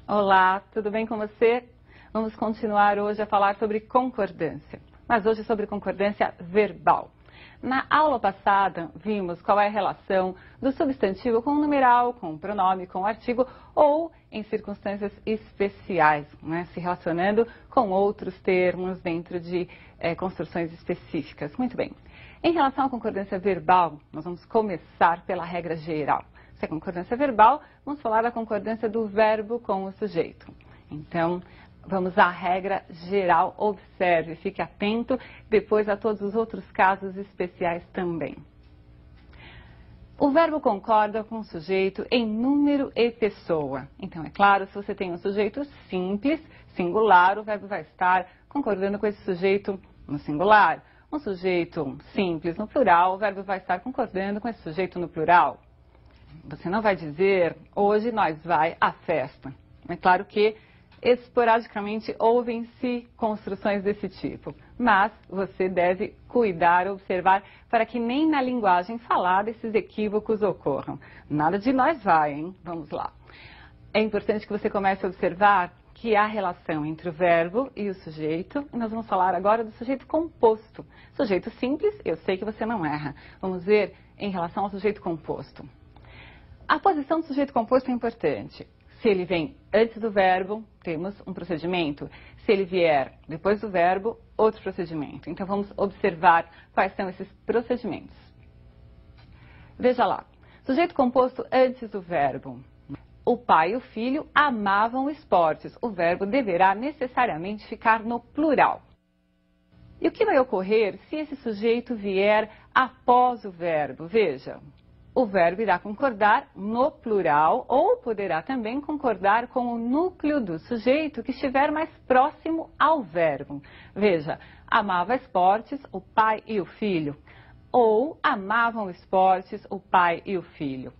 Olá, tudo bem com você? Vamos continuar hoje a falar sobre concordância, mas hoje sobre concordância verbal. Na aula passada, vimos qual é a relação do substantivo com o numeral, com o pronome, com o artigo ou em circunstâncias especiais, né, se relacionando com outros termos dentro de construções específicas. Muito bem. Em relação à concordância verbal, nós vamos começar pela regra geral. Se é concordância verbal, vamos falar da concordância do verbo com o sujeito. Então, vamos à regra geral, observe, fique atento, depois a todos os outros casos especiais também. O verbo concorda com o sujeito em número e pessoa. Então, é claro, se você tem um sujeito simples, singular, o verbo vai estar concordando com esse sujeito no singular. Um sujeito simples no plural, o verbo vai estar concordando com esse sujeito no plural. Você não vai dizer, hoje nós vai à festa. É claro que esporadicamente ouvem-se construções desse tipo, mas você deve cuidar, observar, para que nem na linguagem falada esses equívocos ocorram. Nada de nós vai, hein? Vamos lá. É importante que você comece a observar que há relação entre o verbo e o sujeito, e nós vamos falar agora do sujeito composto. Sujeito simples, eu sei que você não erra. Vamos ver em relação ao sujeito composto. A posição do sujeito composto é importante. Se ele vem antes do verbo, temos um procedimento. Se ele vier depois do verbo, outro procedimento. Então, vamos observar quais são esses procedimentos. Veja lá. Sujeito composto antes do verbo. O pai e o filho amavam esportes. O verbo deverá necessariamente ficar no plural. E o que vai ocorrer se esse sujeito vier após o verbo? Veja. O verbo irá concordar no plural ou poderá também concordar com o núcleo do sujeito que estiver mais próximo ao verbo. Veja, amava esportes o pai e o filho. Ou amavam esportes o pai e o filho.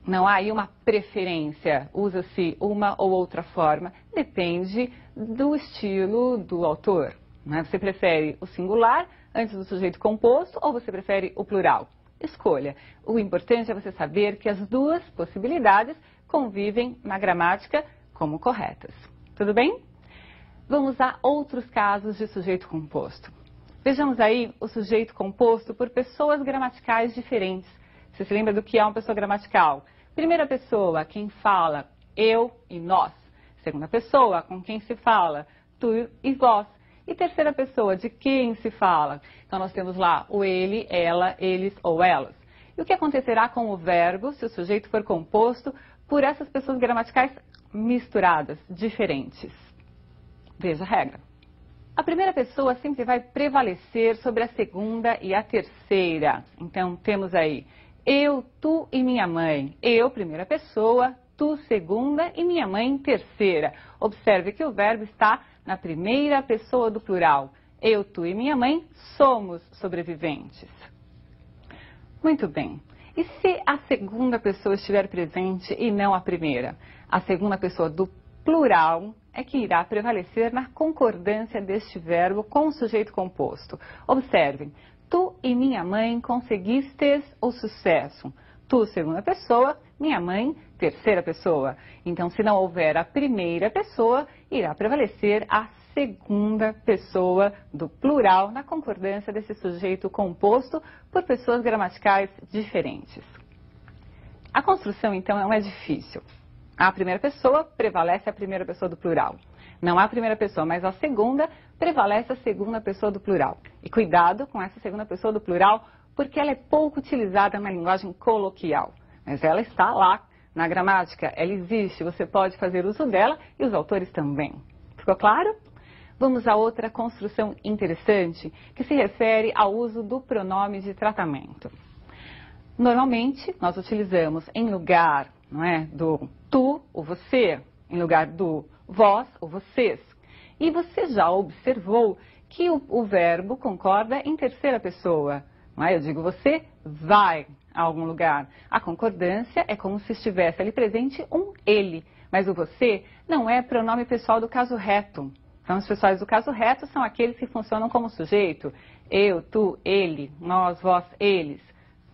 Não há aí uma preferência, usa-se uma ou outra forma, depende do estilo do autor. Né? Você prefere o singular antes do sujeito composto ou você prefere o plural? Escolha. O importante é você saber que as duas possibilidades convivem na gramática como corretas. Tudo bem? Vamos a outros casos de sujeito composto. Vejamos aí o sujeito composto por pessoas gramaticais diferentes. Você se lembra do que é uma pessoa gramatical? Primeira pessoa, quem fala, eu e nós. Segunda pessoa, com quem se fala, tu e vós. E terceira pessoa, de quem se fala? Então, nós temos lá o ele, ela, eles ou elas. E o que acontecerá com o verbo se o sujeito for composto por essas pessoas gramaticais misturadas, diferentes? Veja a regra. A primeira pessoa sempre vai prevalecer sobre a segunda e a terceira. Então, temos aí eu, tu e minha mãe. Eu, primeira pessoa, tu, segunda e minha mãe, terceira. Observe que o verbo está na primeira pessoa do plural. Eu, tu e minha mãe somos sobreviventes. Muito bem. E se a segunda pessoa estiver presente e não a primeira? A segunda pessoa do plural é que irá prevalecer na concordância deste verbo com o sujeito composto. Observem. Tu e minha mãe conseguistes o sucesso. Tu, segunda pessoa, minha mãe, terceira pessoa. Então, se não houver a primeira pessoa, irá prevalecer a segunda pessoa do plural na concordância desse sujeito composto por pessoas gramaticais diferentes. A construção, então, não é difícil. A primeira pessoa prevalece a primeira pessoa do plural. Não a primeira pessoa, mas a segunda prevalece a segunda pessoa do plural. E cuidado com essa segunda pessoa do plural, porque ela é pouco utilizada na linguagem coloquial. Mas ela está lá na gramática, ela existe, você pode fazer uso dela e os autores também. Ficou claro? Vamos a outra construção interessante que se refere ao uso do pronome de tratamento. Normalmente, nós utilizamos em lugar, não é, do tu, o você, em lugar do vós, o vocês. E você já observou que o verbo concorda em terceira pessoa. Não é? Eu digo, você vai a algum lugar. A concordância é como se estivesse ali presente um ele. Mas o você não é pronome pessoal do caso reto. Então, os pessoais do caso reto são aqueles que funcionam como sujeito. Eu, tu, ele, nós, vós, eles.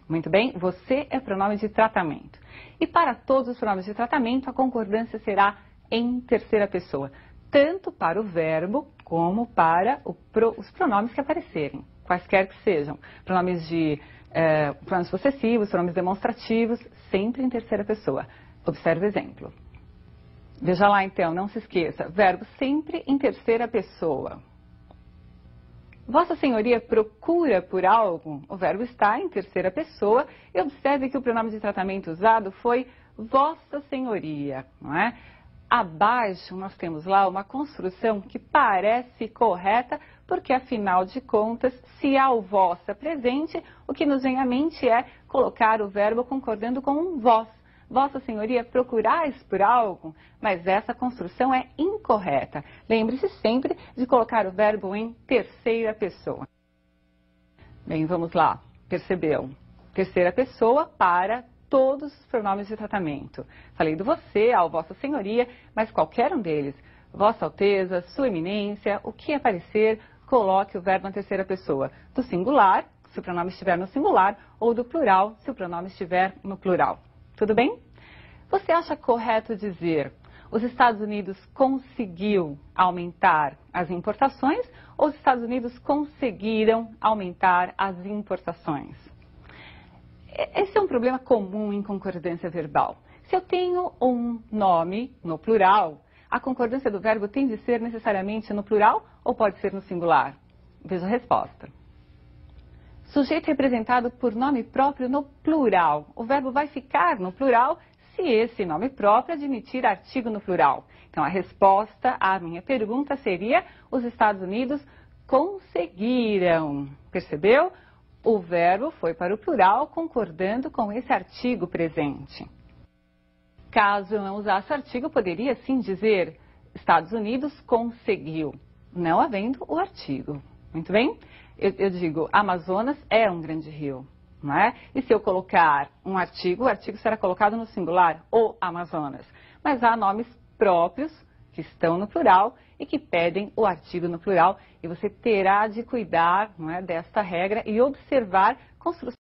Muito bem? Você é pronome de tratamento. E para todos os pronomes de tratamento, a concordância será em terceira pessoa, tanto para o verbo como para os pronomes que aparecerem, quaisquer que sejam. Pronomes pronomes possessivos, pronomes demonstrativos, sempre em terceira pessoa. Observe o exemplo. Veja lá então, não se esqueça, verbo sempre em terceira pessoa. Vossa Senhoria procura por algo? O verbo está em terceira pessoa e observe que o pronome de tratamento usado foi Vossa Senhoria, não é? Abaixo nós temos lá uma construção que parece correta, porque afinal de contas, se há o vossa presente, o que nos vem à mente é colocar o verbo concordando com um vós. Vossa Senhoria, procurais por algo, mas essa construção é incorreta. Lembre-se sempre de colocar o verbo em terceira pessoa. Bem, vamos lá. Percebeu? Terceira pessoa para todos os pronomes de tratamento. Falei do você, ao Vossa Senhoria, mas qualquer um deles. Vossa Alteza, Sua Eminência, o que aparecer, coloque o verbo na terceira pessoa. Do singular, se o pronome estiver no singular, ou do plural, se o pronome estiver no plural. Tudo bem? Você acha correto dizer os Estados Unidos conseguiu aumentar as importações ou os Estados Unidos conseguiram aumentar as importações? Esse é um problema comum em concordância verbal. Se eu tenho um nome no plural, a concordância do verbo tem de ser necessariamente no plural ou pode ser no singular? Veja a resposta. Sujeito representado por nome próprio no plural. O verbo vai ficar no plural se esse nome próprio admitir artigo no plural. Então, a resposta à minha pergunta seria: os Estados Unidos conseguiram. Percebeu? O verbo foi para o plural concordando com esse artigo presente. Caso eu não usasse o artigo, eu poderia sim dizer Estados Unidos conseguiu, não havendo o artigo. Muito bem? Eu digo, Amazonas é um grande rio, não é? E se eu colocar um artigo, o artigo será colocado no singular, o Amazonas. Mas há nomes próprios que estão no plural e que pedem o artigo no plural. E você terá de cuidar, não é, desta regra e observar construções